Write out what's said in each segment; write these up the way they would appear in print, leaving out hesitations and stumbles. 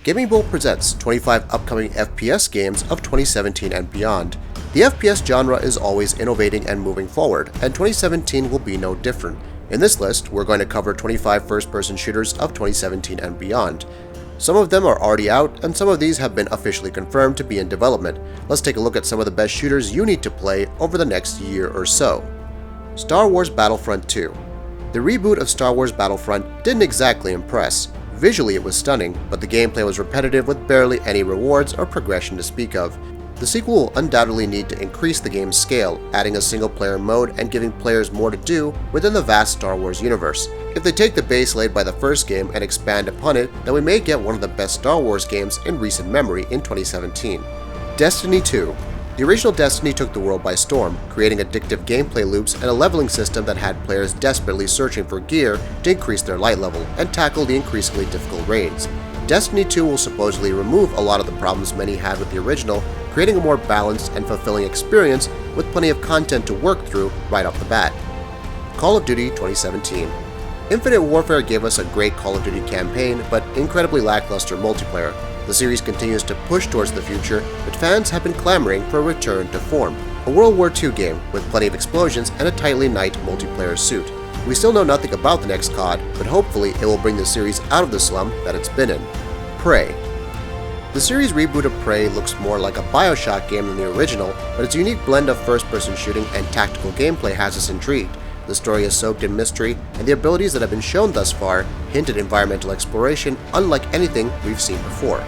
GamingBolt presents 25 upcoming FPS games of 2017 and beyond. The FPS genre is always innovating and moving forward, and 2017 will be no different. In this list, we're going to cover 25 first-person shooters of 2017 and beyond. Some of them are already out, and some of these have been officially confirmed to be in development. Let's take a look at some of the best shooters you need to play over the next year or so. Star Wars Battlefront 2. The reboot of Star Wars Battlefront didn't exactly impress. Visually it was stunning, but the gameplay was repetitive with barely any rewards or progression to speak of. The sequel will undoubtedly need to increase the game's scale, adding a single-player mode and giving players more to do within the vast Star Wars universe. If they take the base laid by the first game and expand upon it, then we may get one of the best Star Wars games in recent memory in 2017. Destiny 2. The original Destiny took the world by storm, creating addictive gameplay loops and a leveling system that had players desperately searching for gear to increase their light level and tackle the increasingly difficult raids. Destiny 2 will supposedly remove a lot of the problems many had with the original, creating a more balanced and fulfilling experience with plenty of content to work through right off the bat. Call of Duty 2017. Infinite Warfare gave us a great Call of Duty campaign, but incredibly lackluster multiplayer. The series continues to push towards the future, but fans have been clamoring for a return to form. A World War II game with plenty of explosions and a tightly knit multiplayer suit. We still know nothing about the next COD, but hopefully it will bring the series out of the slump that it's been in. P.A.M.E.L.A. The series reboot of P.A.M.E.L.A. looks more like a Bioshock game than the original, but its unique blend of first-person shooting and tactical gameplay has us intrigued. The story is soaked in mystery, and the abilities that have been shown thus far hint at environmental exploration unlike anything we've seen before.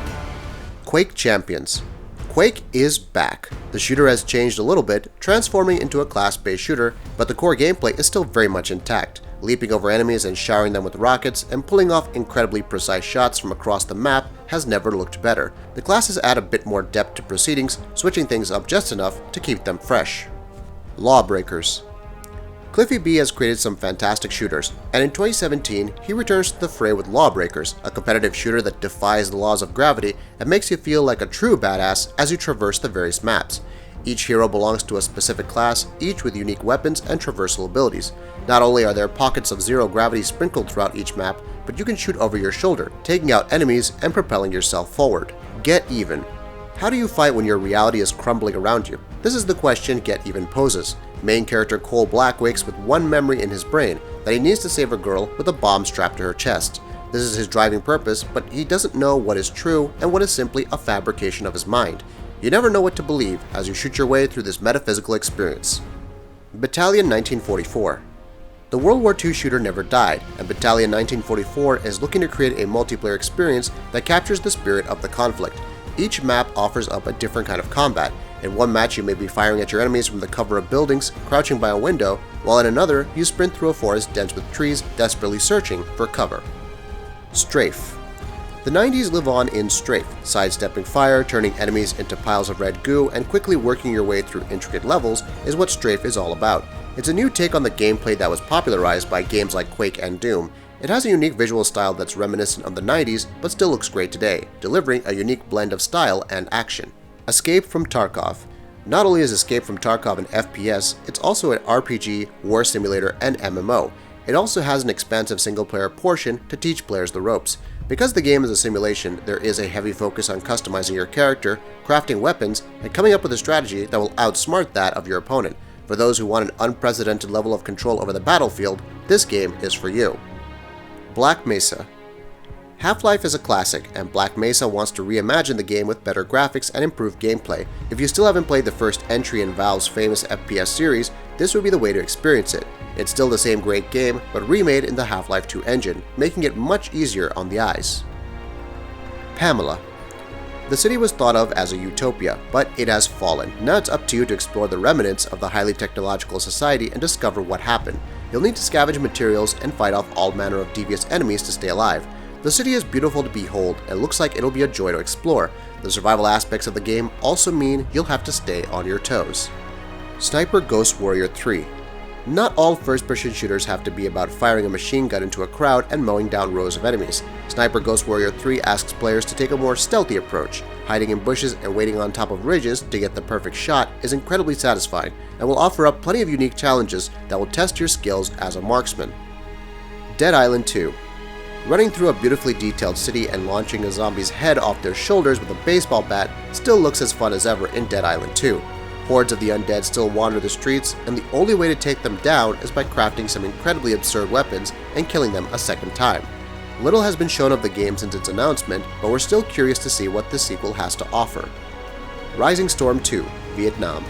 Quake Champions. Quake is back. The shooter has changed a little bit, transforming into a class-based shooter, but the core gameplay is still very much intact. Leaping over enemies and showering them with rockets and pulling off incredibly precise shots from across the map has never looked better. The classes add a bit more depth to proceedings, switching things up just enough to keep them fresh. Lawbreakers. Cliffy B has created some fantastic shooters, and in 2017, he returns to the fray with Lawbreakers, a competitive shooter that defies the laws of gravity and makes you feel like a true badass as you traverse the various maps. Each hero belongs to a specific class, each with unique weapons and traversal abilities. Not only are there pockets of zero gravity sprinkled throughout each map, but you can shoot over your shoulder, taking out enemies and propelling yourself forward. Get Even. How do you fight when your reality is crumbling around you? This is the question Get Even poses. Main character Cole Black wakes with one memory in his brain, that he needs to save a girl with a bomb strapped to her chest. This is his driving purpose, but he doesn't know what is true and what is simply a fabrication of his mind. You never know what to believe as you shoot your way through this metaphysical experience. Battalion 1944. The World War II shooter never died, and Battalion 1944 is looking to create a multiplayer experience that captures the spirit of the conflict. Each map offers up a different kind of combat. In one match you may be firing at your enemies from the cover of buildings, crouching by a window, while in another you sprint through a forest dense with trees, desperately searching for cover. Strafe. The 90s live on in Strafe, sidestepping fire, turning enemies into piles of red goo, and quickly working your way through intricate levels is what Strafe is all about. It's a new take on the gameplay that was popularized by games like Quake and Doom. It has a unique visual style that's reminiscent of the 90s, but still looks great today, delivering a unique blend of style and action. Escape from Tarkov. Not only is Escape from Tarkov an FPS, it's also an RPG, war simulator, and MMO. It also has an expansive single-player portion to teach players the ropes. Because the game is a simulation, there is a heavy focus on customizing your character, crafting weapons, and coming up with a strategy that will outsmart that of your opponent. For those who want an unprecedented level of control over the battlefield, this game is for you. Black Mesa. Half-Life is a classic, and Black Mesa wants to reimagine the game with better graphics and improved gameplay. If you still haven't played the first entry in Valve's famous FPS series, this would be the way to experience it. It's still the same great game, but remade in the Half-Life 2 engine, making it much easier on the eyes. P.A.M.E.L.A. The city was thought of as a utopia, but it has fallen. Now it's up to you to explore the remnants of the highly technological society and discover what happened. You'll need to scavenge materials and fight off all manner of devious enemies to stay alive. The city is beautiful to behold and looks like it'll be a joy to explore. The survival aspects of the game also mean you'll have to stay on your toes. Sniper Ghost Warrior 3. Not all first-person shooters have to be about firing a machine gun into a crowd and mowing down rows of enemies. Sniper Ghost Warrior 3 asks players to take a more stealthy approach. Hiding in bushes and waiting on top of ridges to get the perfect shot is incredibly satisfying and will offer up plenty of unique challenges that will test your skills as a marksman. Dead Island 2. Running through a beautifully detailed city and launching a zombie's head off their shoulders with a baseball bat still looks as fun as ever in Dead Island 2. Hordes of the undead still wander the streets, and the only way to take them down is by crafting some incredibly absurd weapons and killing them a second time. Little has been shown of the game since its announcement, but we're still curious to see what this sequel has to offer. Rising Storm 2: Vietnam.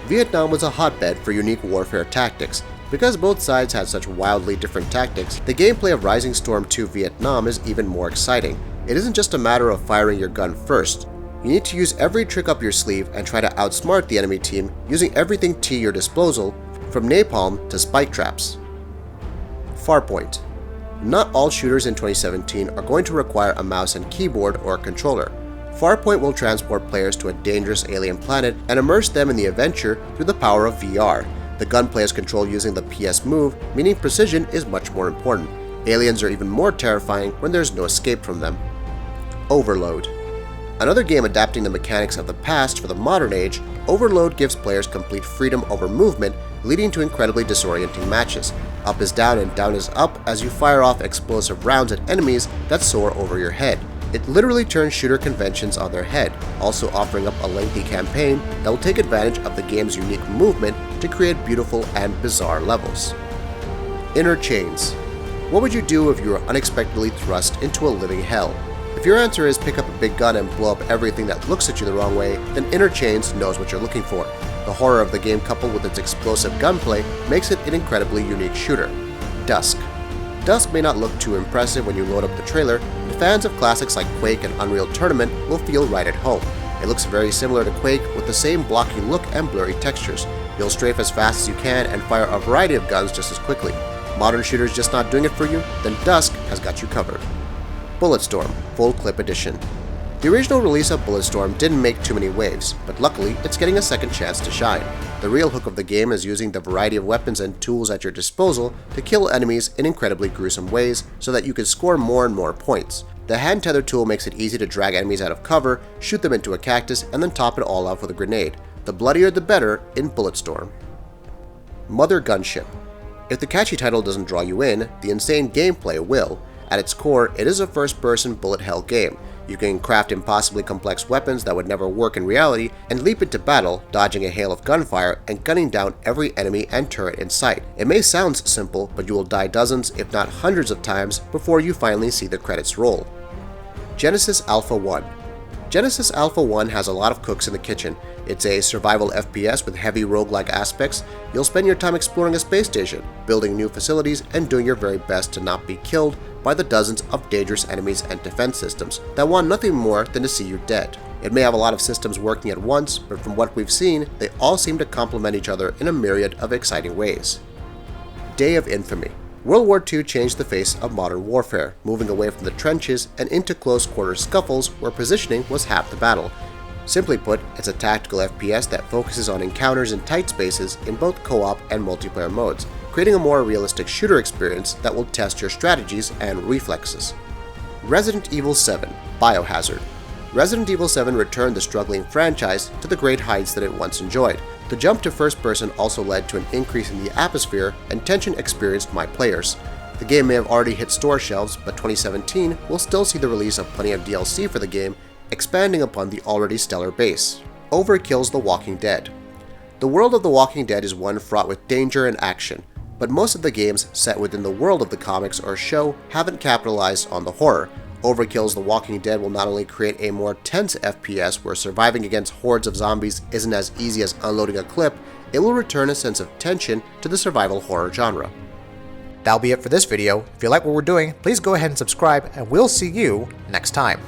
Vietnam was a hotbed for unique warfare tactics. Because both sides had such wildly different tactics, the gameplay of Rising Storm 2 Vietnam is even more exciting. It isn't just a matter of firing your gun first. You need to use every trick up your sleeve and try to outsmart the enemy team using everything to your disposal, from napalm to spike traps. Farpoint. Not all shooters in 2017 are going to require a mouse and keyboard or a controller. Farpoint will transport players to a dangerous alien planet and immerse them in the adventure through the power of VR. The gunplay is controlled using the PS move, meaning precision is much more important. Aliens are even more terrifying when there's no escape from them. Overload. Another game adapting the mechanics of the past for the modern age, Overload gives players complete freedom over movement, leading to incredibly disorienting matches. Up is down and down is up as you fire off explosive rounds at enemies that soar over your head. It literally turns shooter conventions on their head, also offering up a lengthy campaign that will take advantage of the game's unique movement to create beautiful and bizarre levels. Inner Chains. What would you do if you were unexpectedly thrust into a living hell? If your answer is pick up a big gun and blow up everything that looks at you the wrong way, then Inner Chains knows what you're looking for. The horror of the game coupled with its explosive gunplay makes it an incredibly unique shooter. Dusk. Dusk may not look too impressive when you load up the trailer, but fans of classics like Quake and Unreal Tournament will feel right at home. It looks very similar to Quake with the same blocky look and blurry textures. You'll strafe as fast as you can and fire a variety of guns just as quickly. Modern shooters just not doing it for you? Then Dusk has got you covered. Bulletstorm Full Clip Edition. The original release of Bulletstorm didn't make too many waves, but luckily it's getting a second chance to shine. The real hook of the game is using the variety of weapons and tools at your disposal to kill enemies in incredibly gruesome ways so that you can score more and more points. The hand tether tool makes it easy to drag enemies out of cover, shoot them into a cactus, and then top it all off with a grenade. The bloodier the better in Bulletstorm. Mothergunship. If the catchy title doesn't draw you in, the insane gameplay will. At its core, it is a first-person bullet hell game. You can craft impossibly complex weapons that would never work in reality and leap into battle, dodging a hail of gunfire and gunning down every enemy and turret in sight. It may sound simple, but you will die dozens, if not hundreds of times before you finally see the credits roll. Genesis Alpha 1. Genesis Alpha 1 has a lot of cooks in the kitchen. It's a survival FPS with heavy roguelike aspects. You'll spend your time exploring a space station, building new facilities, and doing your very best to not be killed by the dozens of dangerous enemies and defense systems that want nothing more than to see you dead. It may have a lot of systems working at once, but from what we've seen, they all seem to complement each other in a myriad of exciting ways. Day of Infamy. World War II changed the face of modern warfare, moving away from the trenches and into close-quarter scuffles where positioning was half the battle. Simply put, it's a tactical FPS that focuses on encounters in tight spaces in both co-op and multiplayer modes, creating a more realistic shooter experience that will test your strategies and reflexes. Resident Evil 7 Biohazard. Resident Evil 7 returned the struggling franchise to the great heights that it once enjoyed. The jump to first person also led to an increase in the atmosphere and tension experienced by players. The game may have already hit store shelves, but 2017 will still see the release of plenty of DLC for the game, expanding upon the already stellar base. Overkill's The Walking Dead. The world of The Walking Dead is one fraught with danger and action, but most of the games set within the world of the comics or show haven't capitalized on the horror. Overkill's The Walking Dead will not only create a more tense FPS where surviving against hordes of zombies isn't as easy as unloading a clip, it will return a sense of tension to the survival horror genre. That'll be it for this video. If you like what we're doing, please go ahead and subscribe, and we'll see you next time.